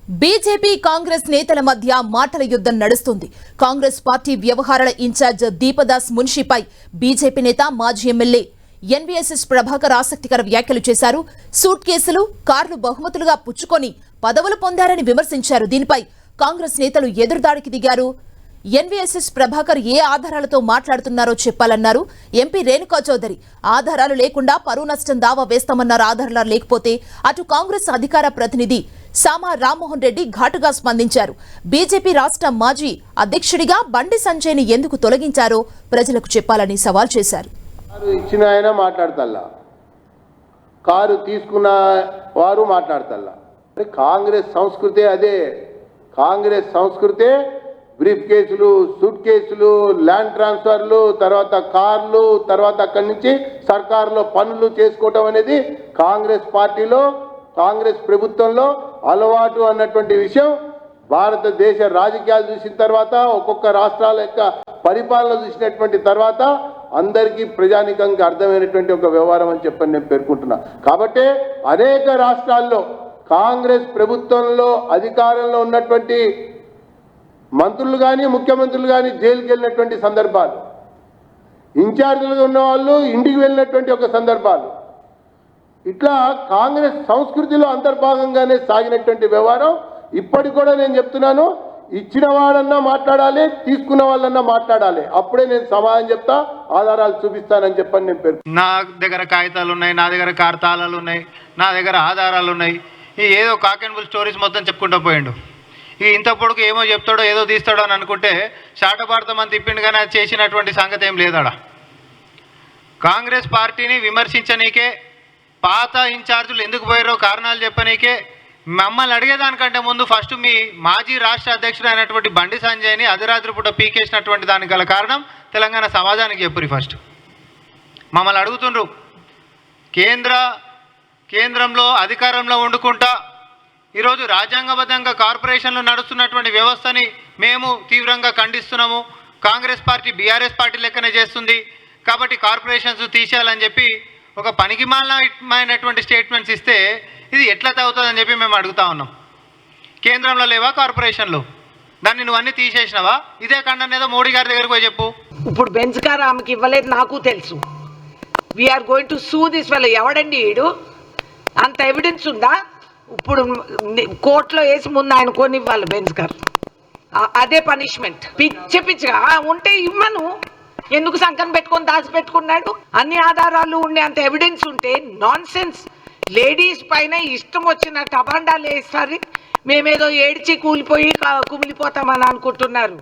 BJP Congress నేతల మధ్య మాటల యుద్ధం నడుస్తుంది. కాంగ్రెస్ పార్టీ వ్యవహారాల ఇన్ఛార్జ్ దీపదాస్ మున్షిపై బీజేపీ నేత మాజీ ఎమ్మెల్యే ఎన్వీఎస్ఎస్ ప్రభాకర్ ఆసక్తికర వ్యాఖ్యలు చేశారు. సూట్ కేసులు, కార్లు బహుమతులుగా పుచ్చుకొని పదవులు పొందారని విమర్శించారు. దీనిపై కాంగ్రెస్ నేతలు ఎదురుదాడికి దిగారు. ఎన్వీఎస్ఎస్ ప్రభాకర్ ఏ ఆధారాలతో మాట్లాడుతున్నారో చెప్పాలన్నారు. ఎంపీ రేణుకా చౌదరి ఆధారాలు లేకుండా పరువు నష్టం దావా వేస్తామన్నారు. ఆధారాలు లేకపోతే అటు కాంగ్రెస్ అధికార ప్రతినిధి సామా రామ్మోహన్ రెడ్డి ఘాటుగా స్పందించారు. బీజేపీ రాష్ట్ర మాజీ అధ్యక్షుడిగా బండి సంజయ్ని ఎందుకు తొలగించారో ప్రజలకు చెప్పాలని సవాల్ చేశారు. ఇచ్చిన ఆయన మాట్లాడతల్లా, కారు తీసుకున్న వారు మాట్లాడతల్లా. కాంగ్రెస్ సంస్కృతే అదే. కాంగ్రెస్ సంస్కృతే బ్రీఫ్ కేసులు, సూట్ కేసులు, ల్యాండ్ ట్రాన్స్ఫర్లు, తర్వాత కార్లు, తర్వాత అక్కడి నుంచి సర్కారులో పనులు చేసుకోవటం అనేది కాంగ్రెస్ పార్టీలో, కాంగ్రెస్ ప్రభుత్వంలో అలవాటు అన్నటువంటి విషయం భారతదేశ రాజకీయాలు చూసిన తర్వాత, ఒక్కొక్క రాష్ట్రాల యొక్క పరిపాలన చూసినటువంటి తర్వాత అందరికీ ప్రజానికంగా అర్థమైనటువంటి ఒక వ్యవహారం అని చెప్పని నేను పేర్కొంటున్నా. కాబట్టి అనేక రాష్ట్రాల్లో కాంగ్రెస్ ప్రభుత్వంలో అధికారంలో ఉన్నటువంటి మంత్రులు కానీ, ముఖ్యమంత్రులు కానీ జైలుకి వెళ్ళినటువంటి సందర్భాలు, ఇన్ఛార్జీలుగా ఉన్న వాళ్ళు ఇంటికి వెళ్ళినటువంటి ఒక సందర్భాలు, ఇట్లా కాంగ్రెస్ సంస్కృతిలో అంతర్భాగంగానే సాగినటువంటి వ్యవహారం ఇప్పటికి కూడా నేను చెప్తున్నాను. ఇచ్చిన వాడన్నా మాట్లాడాలి, తీసుకున్న వాళ్ళన్నా మాట్లాడాలి. అప్పుడే నేను సమాధానం చెప్తా, ఆధారాలు చూపిస్తానని చెప్పని నేను పేరు. నా దగ్గర కాగితాలు ఉన్నాయి, నా దగ్గర కార్తాళాలు ఉన్నాయి, నా దగ్గర ఆధారాలు ఉన్నాయి. ఈ ఏదో కాక్ అండ్ బుల్ స్టోరీస్ మొత్తం చెప్పుకుంటూ పోయిండు. ఈ ఇంత పొడుగు ఏమో చెప్తాడో ఏదో తీస్తాడో అని అనుకుంటే శాటభారతం అని తిప్పిండు, కానీ అది చేసినటువంటి సంగతి ఏం లేదాడా. కాంగ్రెస్ పార్టీని విమర్శించనీకే, పాత ఇన్ఛార్జీలు ఎందుకు పోయారో కారణాలు చెప్పనీకే, మమ్మల్ని అడిగేదానికంటే ముందు ఫస్ట్ మీ మాజీ రాష్ట్ర అధ్యక్షుడు అయినటువంటి బండి సంజయ్ని అర్ధరాత్రి పూట పీకేసినటువంటి దానికి గల కారణం తెలంగాణ సమాజానికి చెప్పురి. ఫస్ట్ మమ్మల్ని అడుగుతుండ్రు, కేంద్రంలో అధికారంలో వండుకుంటా ఈరోజు రాజ్యాంగబద్ధంగా కార్పొరేషన్లు నడుస్తున్నటువంటి వ్యవస్థని మేము తీవ్రంగా ఖండిస్తున్నాము. కాంగ్రెస్ పార్టీ బీఆర్ఎస్ పార్టీ లెక్కనే చేస్తుంది, కాబట్టి కార్పొరేషన్స్ తీసేయాలని చెప్పి ఒక పనికిమాలినటువంటి స్టేట్మెంట్స్ ఇస్తే ఇది ఎట్లా తగ్గుతుందని చెప్పి మేము అడుగుతా ఉన్నాం. కేంద్రంలో లేవా కార్పొరేషన్లు? దాన్ని నువ్వు అన్నీ తీసేసినావా? ఇదే ఖండన ఏదో మోడీ గారి దగ్గరకు పోయి చెప్పు. ఇప్పుడు బెంచ్ కార్ ఆమెకి ఇవ్వలేదు, నాకు తెలుసు. We are going to sue this వల్ల. ఎవడండి వీడు? అంత ఎవిడెన్స్ ఉందా? ఇప్పుడు కోర్టులో వేసి ముందు ఆయన కొనివ్వాలి బెంచ్ కార్. అదే పనిష్మెంట్. పిచ్చిగా ఉంటే ఇవ్వను. ఎందుకు సంకం పెట్టుకొని దాచిపెట్టుకున్నాడు? అన్ని ఆధారాలు ఉండే అంత ఎవిడెన్స్ ఉంటే నాన్ సెన్స్. లేడీస్ పైన ఇష్టం వచ్చిన టబాండాలు వేస్తారు. మేమేదో ఏడ్చి కూలిపోయి కుమిలిపోతామని అనుకుంటున్నారు.